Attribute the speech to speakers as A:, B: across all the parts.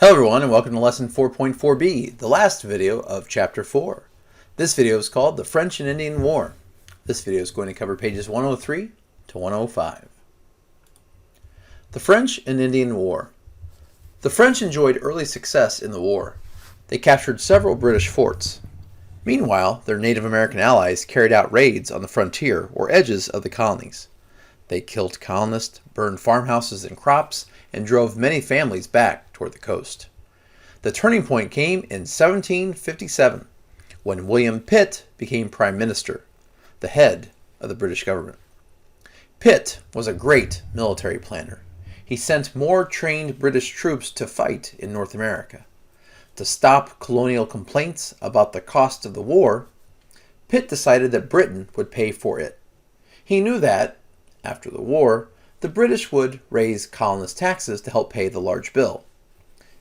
A: Hello everyone and welcome to lesson 4.4B, the last video of chapter 4. This video is called The French and Indian War. This video is going to cover pages 103 to 105. The French and Indian War. The French enjoyed early success in the war. They captured several British forts. Meanwhile, their Native American allies carried out raids on the frontier or edges of the colonies. They killed colonists, burned farmhouses and crops, and drove many families back toward the coast. The turning point came in 1757, when William Pitt became Prime Minister, the head of the British government. Pitt was a great military planner. He sent more trained British troops to fight in North America. To stop colonial complaints about the cost of the war, Pitt decided that Britain would pay for it. He knew that, after the war, the British would raise colonist taxes to help pay the large bill.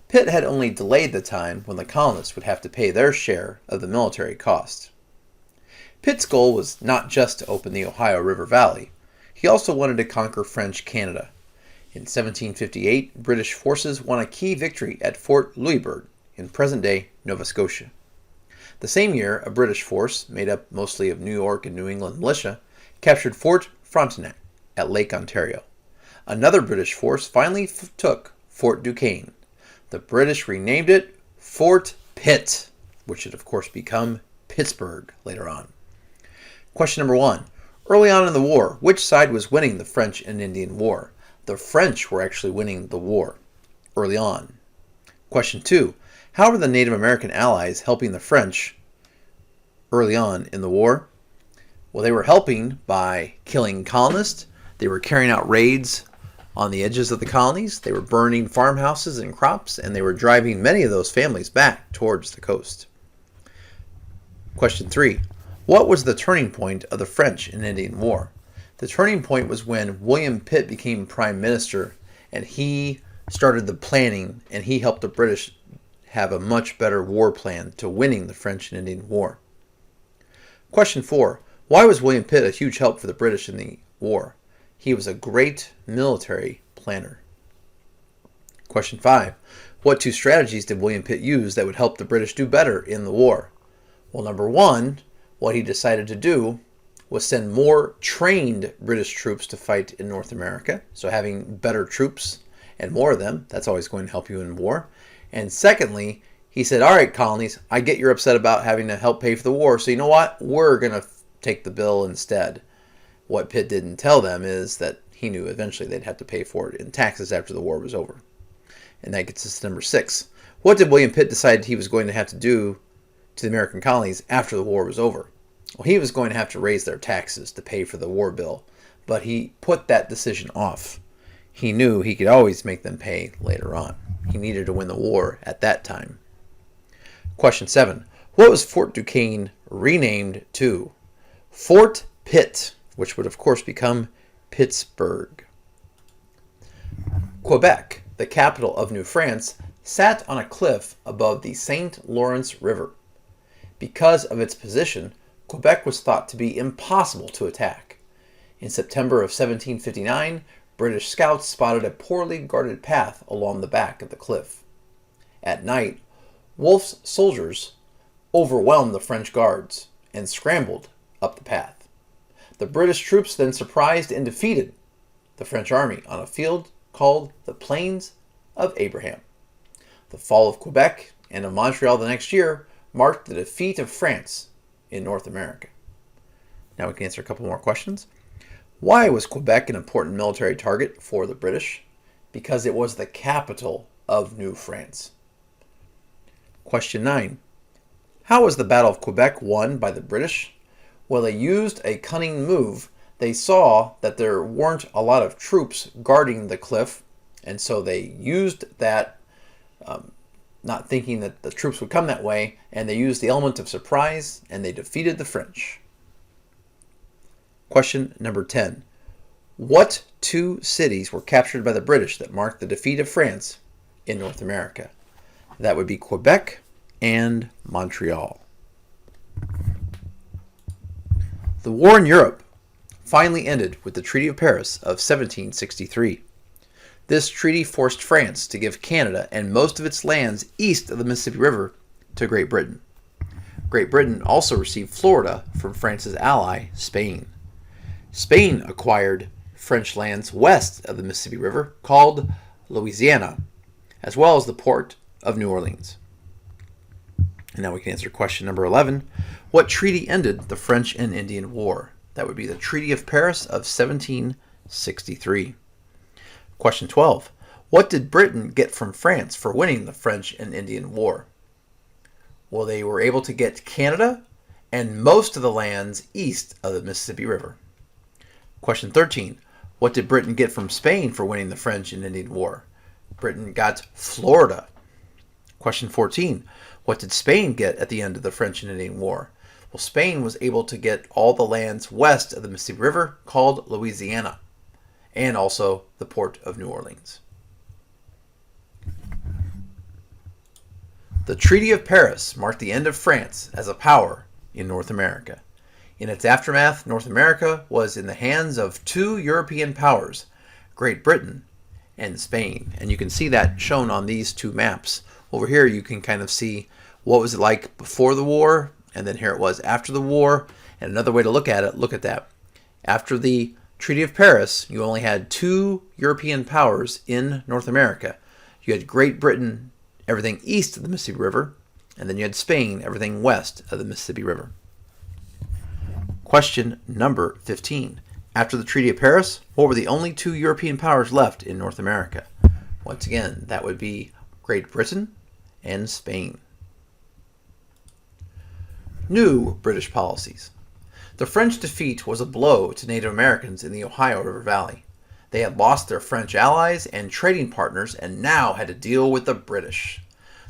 A: Pitt had only delayed the time when the colonists would have to pay their share of the military cost. Pitt's goal was not just to open the Ohio River Valley. He also wanted to conquer French Canada. In 1758, British forces won a key victory at Fort Louisbourg in present-day Nova Scotia. The same year, a British force, made up mostly of New York and New England militia, captured Fort Frontenac at Lake Ontario. Another British force finally took Fort Duquesne. The British renamed it Fort Pitt, which would of course become Pittsburgh later on. Question number 1. Early on in the war, which side was winning the French and Indian War? The French were actually winning the war early on. Question 2. How were the Native American allies helping the French early on in the war? Well, they were helping by killing colonists. They were carrying out raids on the edges of the colonies. They were burning farmhouses and crops, and they were driving many of those families back towards the coast. Question 3. What was the turning point of the French and Indian War? The turning point was when William Pitt became Prime Minister, and he started the planning, and he helped the British have a much better war plan to winning the French and Indian War. Question 4. Why was William Pitt a huge help for the British in the war? He was a great military planner. Question 5. What two strategies did William Pitt use that would help the British do better in the war? Well, number 1, what he decided to do was send more trained British troops to fight in North America. So having better troops and more of them, that's always going to help you in war. And secondly, he said, all right, colonies, I get you're upset about having to help pay for the war. So you know what? We're going to take the bill instead. What Pitt didn't tell them is that he knew eventually they'd have to pay for it in taxes after the war was over. And that gets us to number 6. What did William Pitt decide he was going to have to do to the American colonies after the war was over? Well, he was going to have to raise their taxes to pay for the war bill, but he put that decision off. He knew he could always make them pay later on. He needed to win the war at that time. Question 7. What was Fort Duquesne renamed to? Fort Pitt, which would of course become Pittsburgh. Quebec, the capital of New France, sat on a cliff above the St. Lawrence River. Because of its position, Quebec was thought to be impossible to attack. In September of 1759, British scouts spotted a poorly guarded path along the back of the cliff. At night, Wolfe's soldiers overwhelmed the French guards and scrambled up the path. The British troops then surprised and defeated the French army on a field called the Plains of Abraham. The fall of Quebec and of Montreal the next year marked the defeat of France in North America. Now we can answer a couple more questions. Why was Quebec an important military target for the British? Because it was the capital of New France. Question 9. How was the Battle of Quebec won by the British? Well, they used a cunning move. They saw that there weren't a lot of troops guarding the cliff, and so they used that, not thinking that the troops would come that way, and they used the element of surprise, and they defeated the French. Question number 10. What two cities were captured by the British that marked the defeat of France in North America? That would be Quebec and Montreal. The war in Europe finally ended with the Treaty of Paris of 1763. This treaty forced France to give Canada and most of its lands east of the Mississippi River to Great Britain. Great Britain also received Florida from France's ally, Spain. Spain acquired French lands west of the Mississippi River called Louisiana, as well as the port of New Orleans. And now we can answer question number 11. What treaty ended the French and Indian War? That would be the Treaty of Paris of 1763. Question 12. What did Britain get from France for winning the French and Indian War? Well, they were able to get Canada and most of the lands east of the Mississippi River. Question 13. What did Britain get from Spain for winning the French and Indian War? Britain got Florida. Question 14. What did Spain get at the end of the French and Indian War? Well, Spain was able to get all the lands west of the Mississippi River called Louisiana, and also the port of New Orleans. The Treaty of Paris marked the end of France as a power in North America. In its aftermath, North America was in the hands of two European powers, Great Britain and Spain. And you can see that shown on these two maps. Over here you can kind of see what was it like before the war, and then here it was after the war. And another way to look at it, look at that. After the Treaty of Paris, you only had two European powers in North America. You had Great Britain, everything east of the Mississippi River, and then you had Spain, everything west of the Mississippi River. Question number 15. After the Treaty of Paris, what were the only two European powers left in North America? Once again, that would be Great Britain and Spain. New British policies. The French defeat was a blow to Native Americans in the Ohio River Valley. They had lost their French allies and trading partners and now had to deal with the British.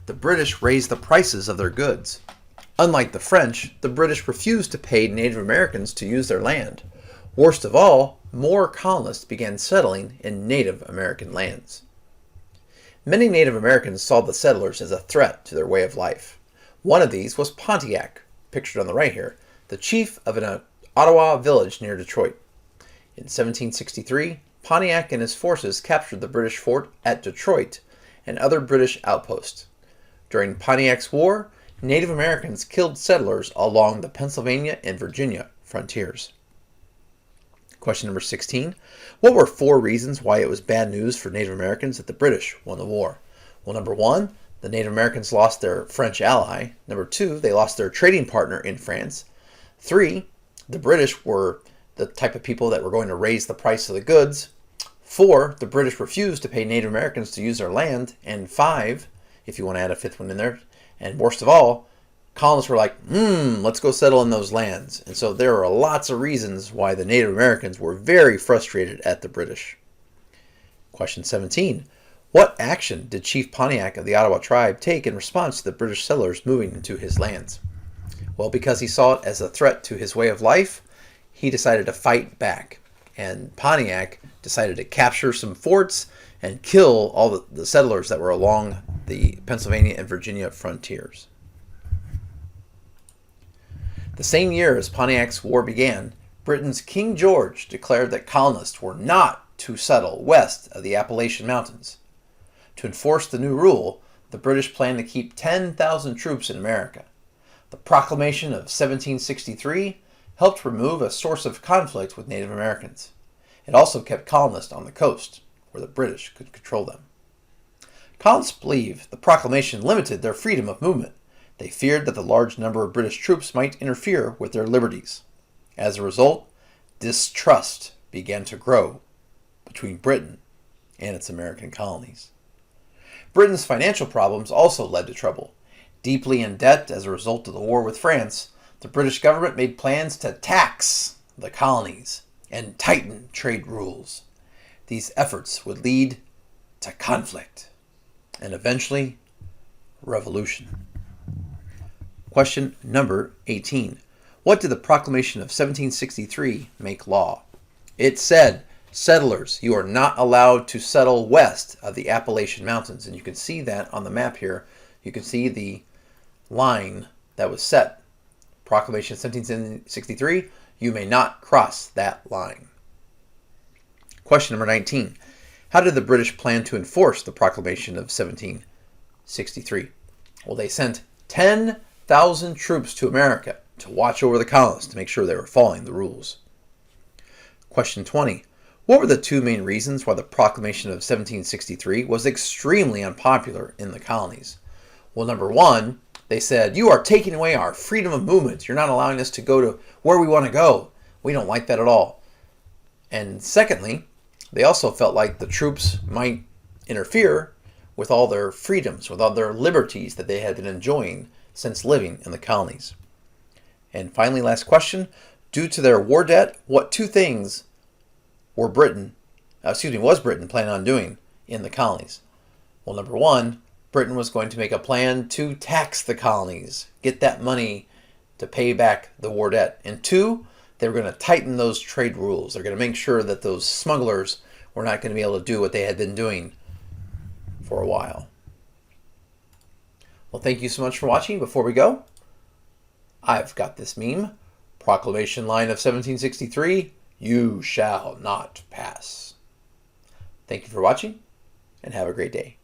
A: The British raised the prices of their goods. Unlike the French, the British refused to pay Native Americans to use their land. Worst of all, more colonists began settling in Native American lands. Many Native Americans saw the settlers as a threat to their way of life. One of these was Pontiac, pictured on the right here, the chief of an Ottawa village near Detroit. In 1763, Pontiac and his forces captured the British fort at Detroit and other British outposts. During Pontiac's War, Native Americans killed settlers along the Pennsylvania and Virginia frontiers. Question number 16. What were 4 reasons why it was bad news for Native Americans that the British won the war? Well, number 1, the Native Americans lost their French ally. Number 2, they lost their trading partner in France. 3, the British were the type of people that were going to raise the price of the goods. 4, the British refused to pay Native Americans to use their land. And 5, if you want to add a 5th one in there, and worst of all, colonists were like, let's go settle in those lands. And so there are lots of reasons why the Native Americans were very frustrated at the British. Question 17. What action did Chief Pontiac of the Ottawa tribe take in response to the British settlers moving into his lands? Well, because he saw it as a threat to his way of life, he decided to fight back. And Pontiac decided to capture some forts and kill all the settlers that were along the Pennsylvania and Virginia frontiers. The same year as Pontiac's War began, Britain's King George declared that colonists were not to settle west of the Appalachian Mountains. To enforce the new rule, the British planned to keep 10,000 troops in America. The Proclamation of 1763 helped remove a source of conflict with Native Americans. It also kept colonists on the coast, where the British could control them. Colonists believed the proclamation limited their freedom of movement. They feared that the large number of British troops might interfere with their liberties. As a result, distrust began to grow between Britain and its American colonies. Britain's financial problems also led to trouble. Deeply in debt as a result of the war with France, the British government made plans to tax the colonies and tighten trade rules. These efforts would lead to conflict and eventually revolution. Question number 18. What did the Proclamation of 1763 make law? It said, settlers, you are not allowed to settle west of the Appalachian Mountains. And you can see that on the map here. You can see the line that was set. Proclamation 1763, you may not cross that line. Question number 19. How did the British plan to enforce the proclamation of 1763? Well, they sent 10,000 troops to America to watch over the colonists to make sure they were following the rules. Question 20. What were the two main reasons why the proclamation of 1763 was extremely unpopular in the colonies? Well, number one, they said, you are taking away our freedom of movement. You're not allowing us to go to where we want to go. We don't like that at all. And secondly, they also felt like the troops might interfere with all their freedoms, with all their liberties that they had been enjoying since living in the colonies. And finally, last question, due to their war debt, what two things was Britain planning on doing in the colonies? Well, number one, Britain was going to make a plan to tax the colonies, get that money to pay back the war debt. And two, they were going to tighten those trade rules. They're going to make sure that those smugglers were not going to be able to do what they had been doing for a while. Well, thank you so much for watching. Before we go, I've got this meme. Proclamation line of 1763, you shall not pass. Thank you for watching, and have a great day.